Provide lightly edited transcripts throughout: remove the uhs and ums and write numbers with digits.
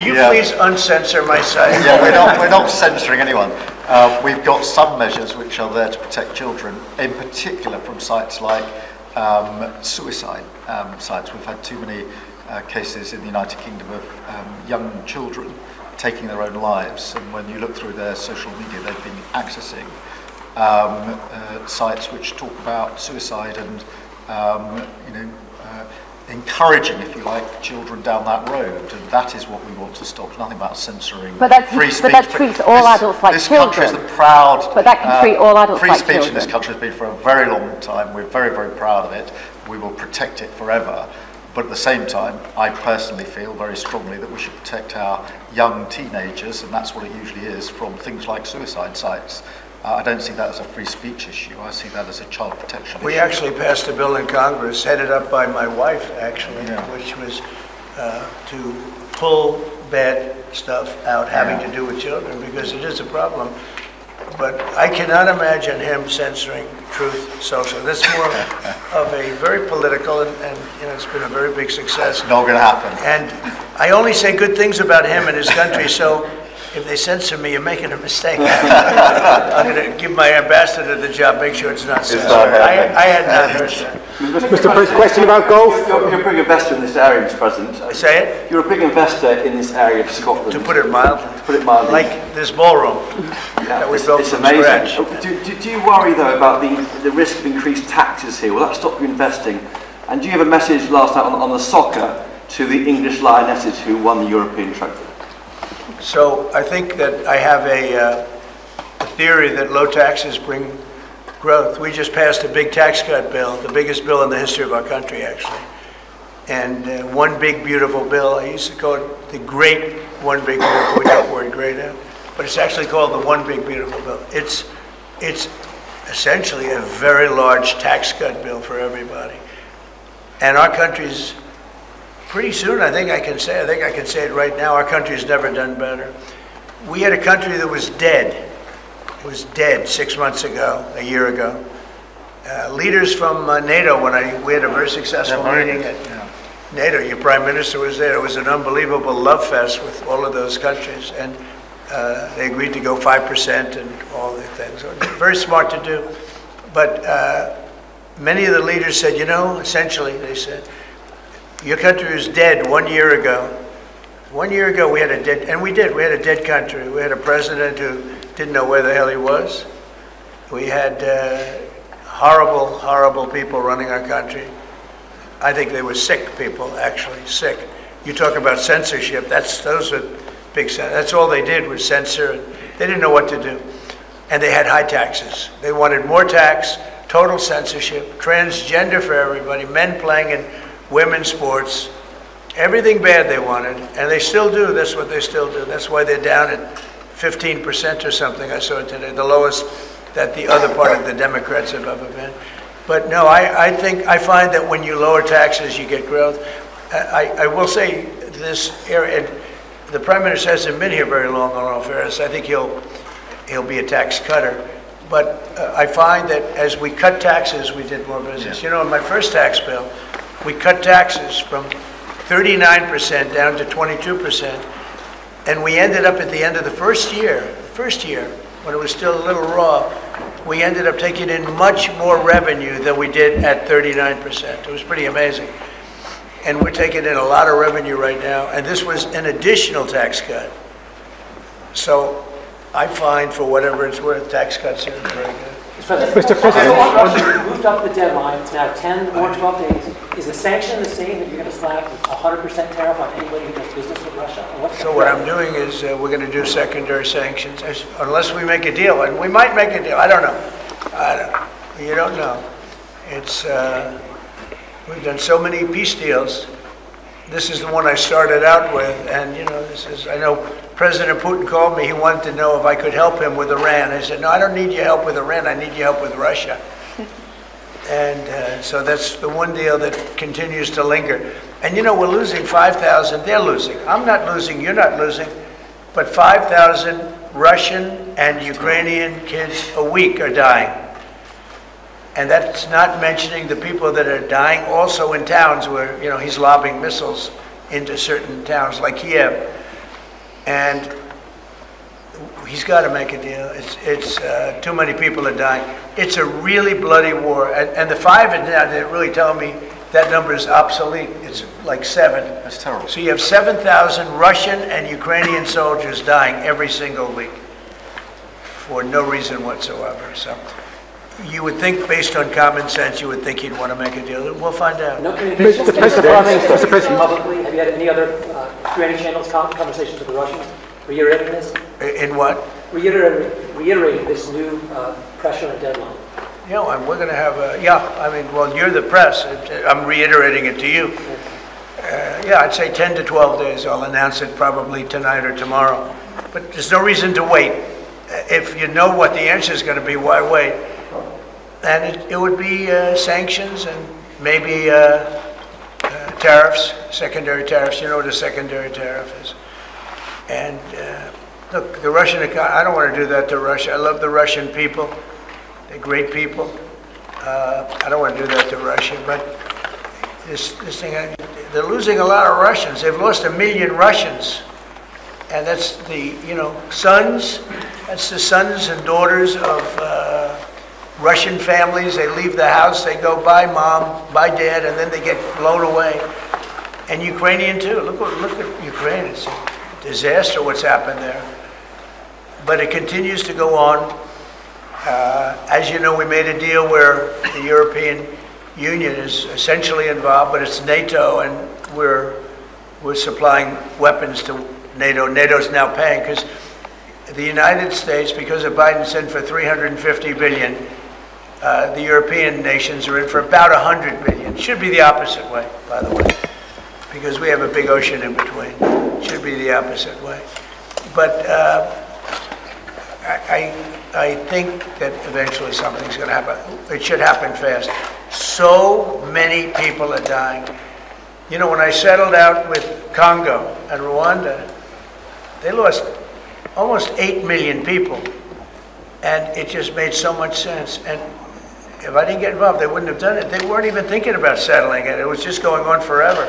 Can you please uncensor my site? Yeah, we're not censoring anyone. We've got some measures which are there to protect children, in particular from sites like suicide sites. We've had too many cases in the United Kingdom of young children taking their own lives, and when you look through their social media, they've been accessing sites which talk about suicide and encouraging, if you like, children down that road, and that is what we want to stop. It's nothing about censoring free speech. But that treats all adults like children. This country is the proud. But that can treat all adults like children. Free speech in this country has been for a very long time. We're very, very proud of it. We will protect it forever. But at the same time, I personally feel very strongly that we should protect our young teenagers, and that's what it usually is, from things like suicide sites. I don't see that as a free speech issue. I see that as a child protection issue. We actually passed a bill in Congress, headed up by my wife, actually, Yeah. which was to pull bad stuff out having to do with children, because it is a problem. But I cannot imagine him censoring Truth Social. That's more of a very political, and it's been a very big success. It's not going to happen. And I only say good things about him and his country, so if they censor me, you're making a mistake. I'm going to give my ambassador the job, make sure it's not censored. I had not heard that. Mr. President, question about golf? You're a big investor in this area, Mr. President. Say it? You're a big investor in this area of Scotland. To put it mildly. To put it mildly. Like this ballroom that we built it's from amazing. scratch. Do you worry, though, about the risk of increased taxes here? Will that stop you investing? And do you have a message last night on the soccer to the English Lionesses who won the European trophy? So I think that I have a theory that low taxes bring growth. We just passed a big tax cut bill, the biggest bill in the history of our country, actually. And one big beautiful bill, I used to call it the great one big beautiful, we got the word great out, but it's actually called the one big beautiful bill. It's essentially a very large tax cut bill for everybody. And our country's pretty soon, I think I can say it right now, our country's never done better. We had a country that was dead. It was dead 6 months ago, a year ago. Leaders from NATO, we had a very successful meeting at NATO, your prime minister was there. It was an unbelievable love fest with all of those countries, and they agreed to go 5% and all the things. Very smart to do. But many of the leaders said, essentially, they said, your country was dead 1 year ago. 1 year ago we had a dead, and we did, we had a dead country. We had a president who didn't know where the hell he was. We had horrible, horrible people running our country. I think they were sick people, actually, sick. You talk about censorship, those are big, that's all they did was censor, and they didn't know what to do. And they had high taxes. They wanted more tax, total censorship, transgender for everybody, men playing in women's sports, everything bad they wanted, and they still do. That's what they still do. That's why they're down at 15% or something, I saw it today, the lowest that the other part of the Democrats have ever been. But no, I find that when you lower taxes, you get growth. I will say this area, the Prime Minister hasn't been here very long, in all fairness. I think he'll be a tax cutter. But I find that as we cut taxes, we did more business. In my first tax bill, we cut taxes from 39% down to 22%, and we ended up at the end of the first year, when it was still a little raw, we ended up taking in much more revenue than we did at 39%. It was pretty amazing. And we're taking in a lot of revenue right now, and this was an additional tax cut. So I find, for whatever it's worth, tax cuts are very good. Mr. President, You moved up the deadline. It's now 10 or 12 days. Is the sanction the same, that you're going to slap a 100% tariff on anybody who does business with Russia? So what I'm doing is we're going to do secondary sanctions, unless we make a deal, and we might make a deal. I don't know. You don't know. It's we've done so many peace deals. This is the one I started out with, and I know President Putin called me. He wanted to know if I could help him with Iran. I said, no, I don't need your help with Iran. I need your help with Russia. And so that's the one deal that continues to linger. And we're losing 5,000. They're losing. I'm not losing. You're not losing. But 5,000 Russian and Ukrainian kids a week are dying. And that's not mentioning the people that are dying also in towns where, he's lobbing missiles into certain towns like Kiev. And he's got to make a deal. It's too many people are dying. It's a really bloody war. And the 5 is now, they're really telling me that number is obsolete. It's like 7. That's terrible. So you have 7,000 Russian and Ukrainian soldiers dying every single week for no reason whatsoever. So you would think, based on common sense, you would think he'd want to make a deal. We'll find out. No communication. Mr. President. Publicly, have you had any other through any channels conversations with the Russians reiterating this? In what? Reiterating this new pressure and deadline. Yeah, and we're going to have a, well, you're the press. I'm reiterating it to you. Yeah, I'd say 10 to 12 days. I'll announce it probably tonight or tomorrow. But there's no reason to wait. If you know what the answer is going to be, why wait? And it would be sanctions and maybe tariffs, secondary tariffs. You know what a secondary tariff is. And look, the Russian economy, I don't want to do that to Russia. I love the Russian people. They're great people. I don't want to do that to Russia, but this thing, they're losing a lot of Russians. They've lost 1 million Russians. And that's the, sons, that's the sons and daughters of Russian families. They leave the house, they go by mom, by dad, and then they get blown away. And Ukrainian too. Look at Ukraine. It's a disaster what's happened there. But it continues to go on. As you know, we made a deal where the European Union is essentially involved, but it's NATO, and we're supplying weapons to NATO. NATO's now paying because the United States, because of Biden's in for $350 billion, the European nations are in for about $100 billion. It should be the opposite way, by the way, because we have a big ocean in between. It should be the opposite way. But I think that eventually something's going to happen. It should happen fast. So many people are dying. When I settled out with Congo and Rwanda, they lost almost 8 million people. And it just made so much sense. And if I didn't get involved, they wouldn't have done it. They weren't even thinking about settling it. It was just going on forever.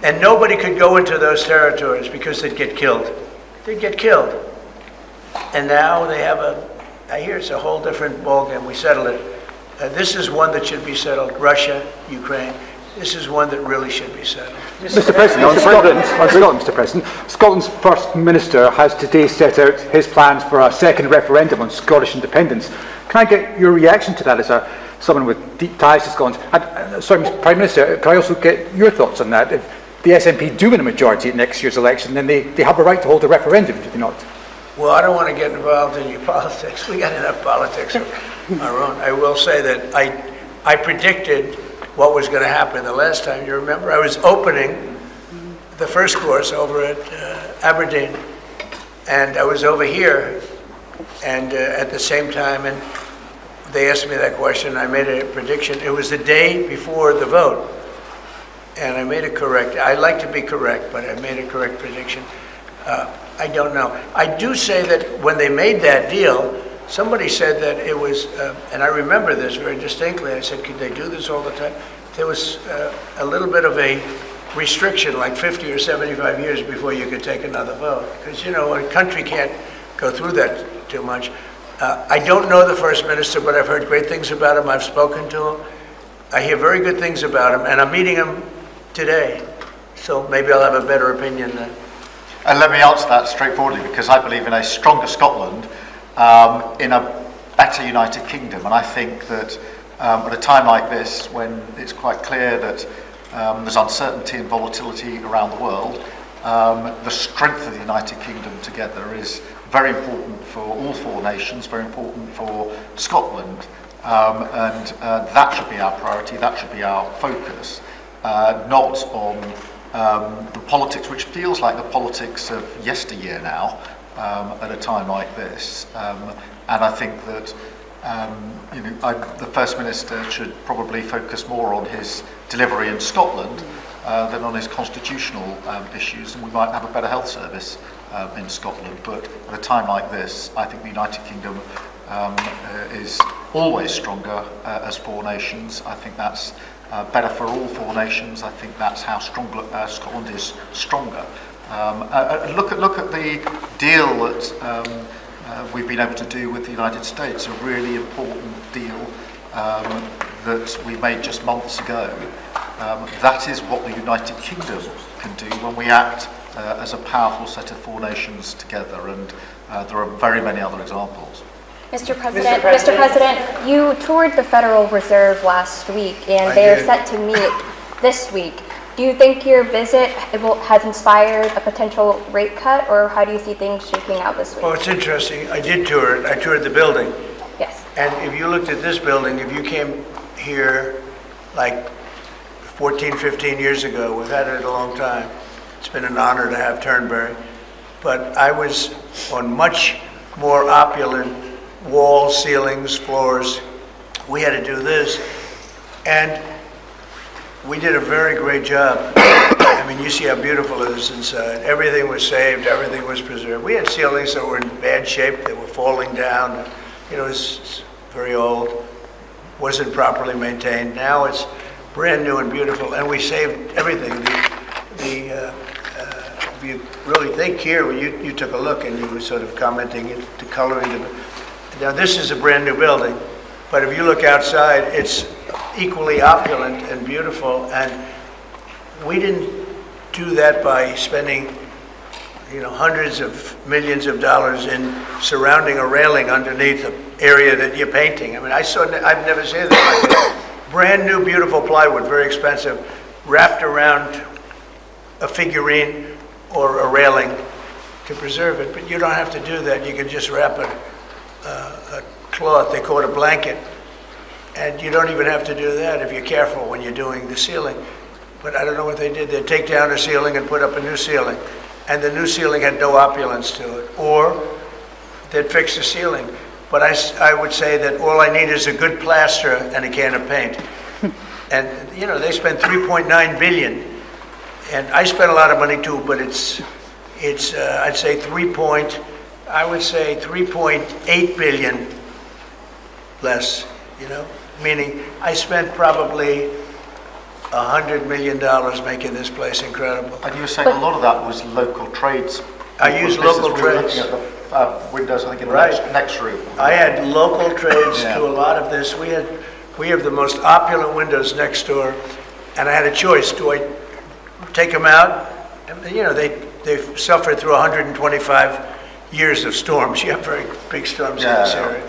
And nobody could go into those territories because they'd get killed. They'd get killed. And now they have I hear it's a whole different ballgame. We settled it. This is one that should be settled. Russia, Ukraine. This is one that really should be settled. Mr. President, on Scotland, Mr. President, Scotland's First Minister has today set out his plans for a second referendum on Scottish independence. Can I get your reaction to that as someone with deep ties to Scotland? And, sorry, Mr. Prime Minister, can I also get your thoughts on that? If the SNP do win a majority at next year's election, then they have a right to hold a referendum, do they not? Well, I don't want to get involved in your politics. We got enough politics of our own. I will say that I predicted what was going to happen the last time. You remember? I was opening the first course over at Aberdeen, and I was over here, and at the same time, and they asked me that question. I made a prediction. It was the day before the vote, and I made it correct. I like to be correct, but I made a correct prediction. I don't know. I do say that when they made that deal, somebody said that it was, and I remember this very distinctly, I said, could they do this all the time? There was a little bit of a restriction, like 50 or 75 years before you could take another vote. Because, a country can't go through that too much. I don't know the First Minister, but I've heard great things about him. I've spoken to him. I hear very good things about him, and I'm meeting him today. So maybe I'll have a better opinion then. And let me answer that straightforwardly, because I believe in a stronger Scotland, in a better United Kingdom. And I think that at a time like this, when it's quite clear that there's uncertainty and volatility around the world, the strength of the United Kingdom together is very important for all 4 nations, very important for Scotland. And that should be our priority, that should be our focus, not on the politics, which feels like the politics of yesteryear now, at a time like this. And I think that the First Minister should probably focus more on his delivery in Scotland than on his constitutional issues, and we might have a better health service in Scotland. But at a time like this, I think the United Kingdom is always stronger as 4 nations. I think that's better for all 4 nations. I think that's how Scotland is stronger. Look at the deal that we've been able to do with the United States, a really important deal that we made just months ago. That is what the United Kingdom can do when we act as a powerful set of 4 nations together, and there are very many other examples. Mr. President, you toured the Federal Reserve last week, and they are set to meet this week. Do you think your visit has inspired a potential rate cut, or how do you see things shaking out this week? Well, it's interesting. I did tour it. I toured the building. Yes. And if you looked at this building, if you came here like 14, 15 years ago, we've had it a long time. It's been an honor to have Turnberry. But I was on much more opulent walls, ceilings, floors. We had to do this. And we did a very great job. I mean, you see how beautiful it is inside. Everything was saved, everything was preserved. We had ceilings that were in bad shape, they were falling down. You know, it's very old, wasn't properly maintained. Now it's brand new and beautiful, and we saved everything. If you really think here, well, you took a look and you were sort of commenting the coloring. Now this is a brand new building, but if you look outside, it's equally opulent and beautiful, and we didn't do that by spending, you know, hundreds of millions of dollars in surrounding a railing underneath the area that you're painting. I mean, I've never seen that. Brand new, beautiful plywood, very expensive, wrapped around a figurine or a railing to preserve it. But you don't have to do that. You can just wrap a cloth, they call it a blanket, and you don't even have to do that if you're careful when you're doing the ceiling. But I don't know what they did. They'd take down a ceiling and put up a new ceiling, and the new ceiling had no opulence to it. Or they'd fix the ceiling. But I would say that all I need is a good plaster and a can of paint. And, you know, they spent $3.9 billion. And I spent a lot of money too, but it's I'd say 3.8 billion less, you know? Meaning I spent probably $100 million making this place incredible. And you were saying a lot of that was local trades. I used local trades. We were looking at the windows, I think, in the next room. I had local trades to a lot of this. We have the most opulent windows next door, and I had a choice. Do I take them out? And, you know, they've suffered through 125 years of storms. You have very big storms in this area.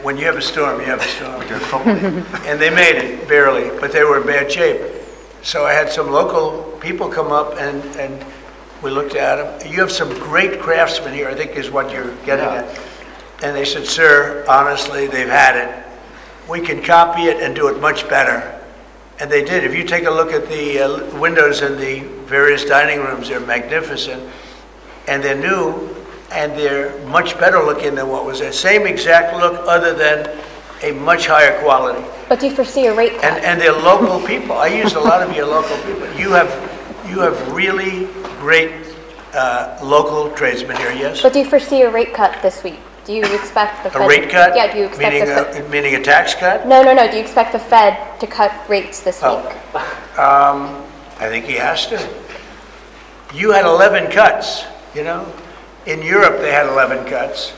When you have a storm, you have a storm. We do it properly. And they made it, barely, but they were in bad shape. So I had some local people come up and we looked at them. You have some great craftsmen here, I think is what you're getting at. And they said, sir, honestly, they've had it. We can copy it and do it much better. And they did. If you take a look at the windows in the various dining rooms, they're magnificent. And they're new, and they're much better looking than what was there. Same exact look, other than a much higher quality. But do you foresee a rate cut? And they're local people. I used a lot of your local people. You have really great local tradesmen here, yes? But do you foresee a rate cut this week? Do you expect the Fed... A rate cut? Yeah, do you expect meaning a tax cut? No. Do you expect the Fed to cut rates this week? I think he has to. You had 11 cuts, you know? In Europe, they had 11 cuts.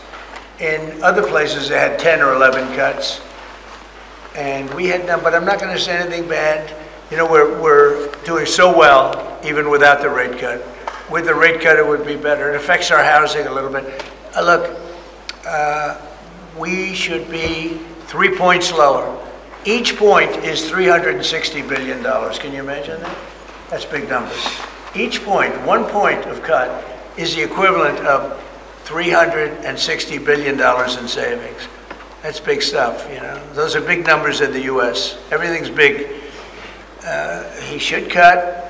In other places, they had 10 or 11 cuts. And we had none, but I'm not going to say anything bad. You know, we're doing so well, even without the rate cut. With the rate cut, it would be better. It affects our housing a little bit. Look, we should be 3 points lower. Each point is $360 billion. Can you imagine that? That's big numbers. Each point, 1 point of cut, is the equivalent of $360 billion in savings. That's big stuff, you know. Those are big numbers in the U.S. Everything's big. He should cut.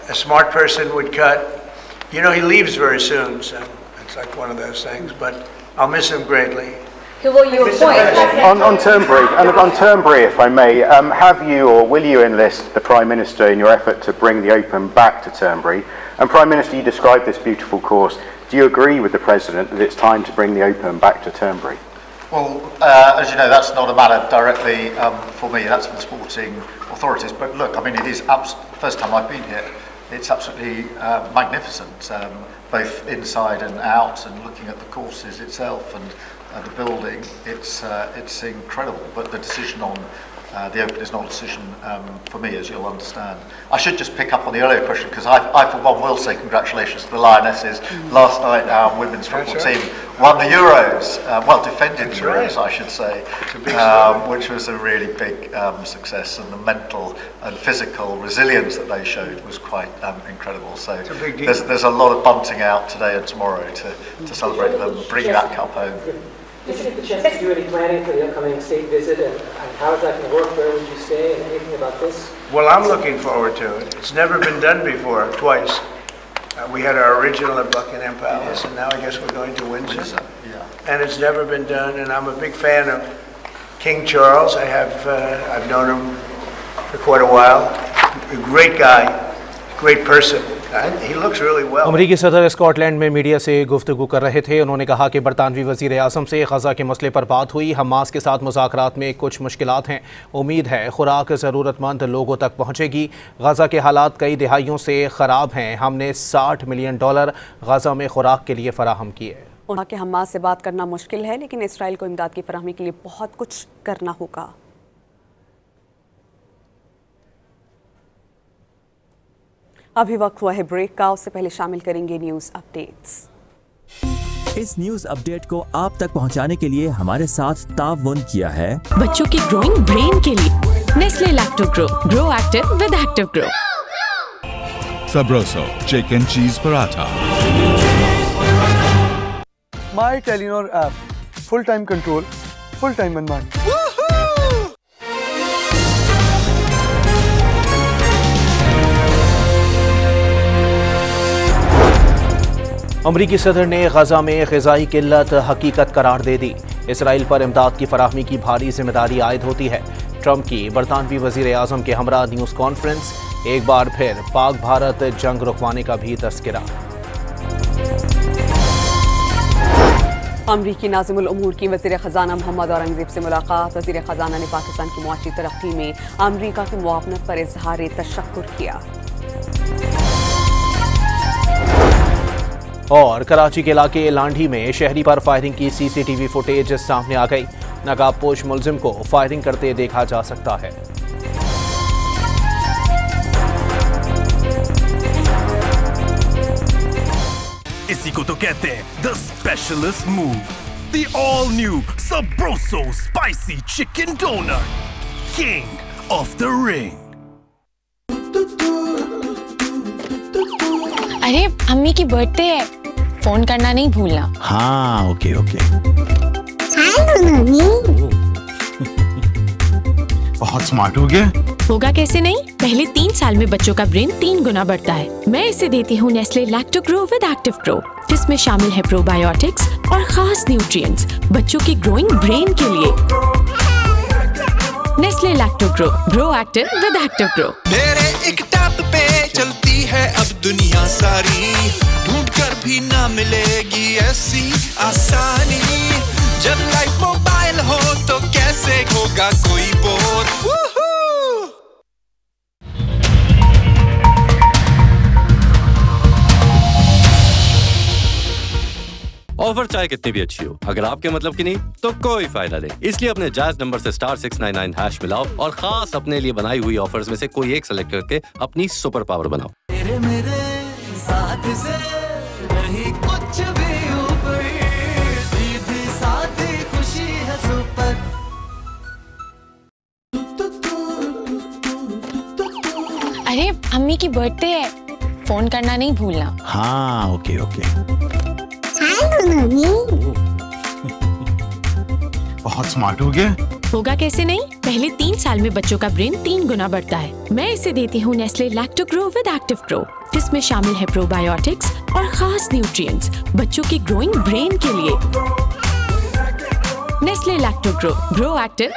A smart person would cut. You know, he leaves very soon, so it's like one of those things, but I'll miss him greatly. Who will you appoint? On Turnberry, and on Turnberry, if I may, have you or will you enlist the Prime Minister in your effort to bring the Open back to Turnberry? And Prime Minister, you described this beautiful course. Do you agree with the President that it's time to bring the Open back to Turnberry? Well, as you know, that's not a matter directly for me. That's for the sporting authorities. But look, I mean, it is the first time I've been here. it's absolutely magnificent, both inside and out, and looking at the courses itself and the building, it's incredible. But the decision on the Open is not a decision for me, as you'll understand. I should just pick up on the earlier question, because I for one will say congratulations to the Lionesses. Last night our women's football team won the Euros, defended the Euros, I should say, which was a really big success, and the mental and physical resilience that they showed was quite incredible. So there's a lot of bunting out today and tomorrow to celebrate them, bring that cup home. Did you get the chance to do any planning for the upcoming state visit, and how is that going to work? Where would you stay, and anything about this? Well, I'm looking forward to it. It's never been done before, twice. We had our original at Buckingham Palace, and now I guess we're going to Windsor. And it's never been done, and I'm a big fan of King Charles. I've known him for quite a while. A great guy, great person. He looks really well. अमरीकी सदर Scotland में media से गुफ्तगू कर रहे थे। उन्होंने कहा कि बरतानवी वज़ीर आज़म से गज़ा के मसले पर बात हुई। हमास के साथ मुज़ाकरात में कुछ मुश्किलात हैं। उम्मीद है खुराक ज़रूरतमंद लोगों तक पहुँचेगी। गज़ा के हालात कई दिहाइयों से ख़राब हैं। हमने $60 मिलियन गज़ा में खुराक के लिए फ़राहम किए। उन्होंने कहा कि हमास से बात करना मुश्किल है, लेकिन इसराइल को इमदाद की फराहमी के लिए बहुत कुछ करना होगा। अभी वक्त हुआ है ब्रेक का, उससे पहले शामिल करेंगे न्यूज अपडेट्स। इस न्यूज अपडेट को आप तक पहुंचाने के लिए हमारे साथ ताउन किया है बच्चों के ग्रोइंग ब्रेन के लिए Nestle Lactogrow, grow active with active grow. Sabroso chicken cheese paratha. My Telenor app, full time control, full time मनमानी। अमरीकी सदर ने गज़ा में ग़िज़ाई किल्लत हकीकत करार दे दी। इसराइल पर इमदाद की फराहमी की भारी जिम्मेदारी आयद होती है। ट्रंप की बरतानवी वज़ीर आज़म के हमरा न्यूज़ कॉन्फ्रेंस, एक बार फिर पाक भारत जंग रुकवाने का भी तज़किरा। अमरीकी नाज़िमुल उमूर की वज़ीर ख़ज़ाना मोहम्मद औरंगज़ेब से मुलाकात। वज़ीर ख़ज़ाना ने पाकिस्तान की मुआशी तरक्की में अमरीका की मुआवनत पर इज़हार तशक्कुर किया। और कराची के इलाके लांढी में शहरी पर फायरिंग की सीसीटीवी फुटेज सामने आ गई। नकाबपोश मुलजिम को फायरिंग करते देखा जा सकता है। इसी को तो कहते हैं the specialist move, the all new सबरोसो spicy chicken donut, king of the ring. अरे अम्मी की बर्थडे है, फोन करना नहीं भूलना। हाँ ओके ओके। बहुत स्मार्ट हो गया। होगा कैसे नहीं, पहले 3 साल में बच्चों का ब्रेन 3 गुना बढ़ता है। मैं इसे देती हूँ नेस्ले लैक्टोग्रो विद एक्टिव ग्रो, जिसमें शामिल है प्रोबायोटिक्स और खास न्यूट्रिएंट्स बच्चों के ग्रोइंग ब्रेन के लिए। Nestle Lactogrow, grow active with active grow. मेरे एक टैप पे चलती है अब दुनिया सारी, ढूंढ कर भी ना मिलेगी ऐसी आसानी। जब लाइफ मोबाइल हो तो कैसे होगा कोई बोर। ऑफर चाहे कितनी भी अच्छी हो, अगर आपके मतलब की नहीं तो कोई फायदा नहीं। इसलिए अपने जायज नंबर से *699# मिलाओ और खास अपने लिए बनाई हुई ऑफर्स में से कोई एक सेलेक्ट करके अपनी सुपर पावर बनाओ। तेरे मेरे साथ से नहीं कुछ भी ऊपर, सीधी साथी खुशी है सुपर। अरे अम्मी की बर्थडे है, फोन करना नहीं भूलना। हाँ ओके ओके। बहुत स्मार्ट हो गया। होगा कैसे नहीं, पहले 3 साल में बच्चों का ब्रेन 3 गुना बढ़ता है। मैं इसे देती हूँ नेस्ले लैक्टोग्रो विद एक्टिव ग्रो, जिसमें शामिल है प्रोबायोटिक्स और खास न्यूट्रिएंट्स बच्चों के ग्रोइंग ब्रेन के लिए। Nestle Lactogrow, grow active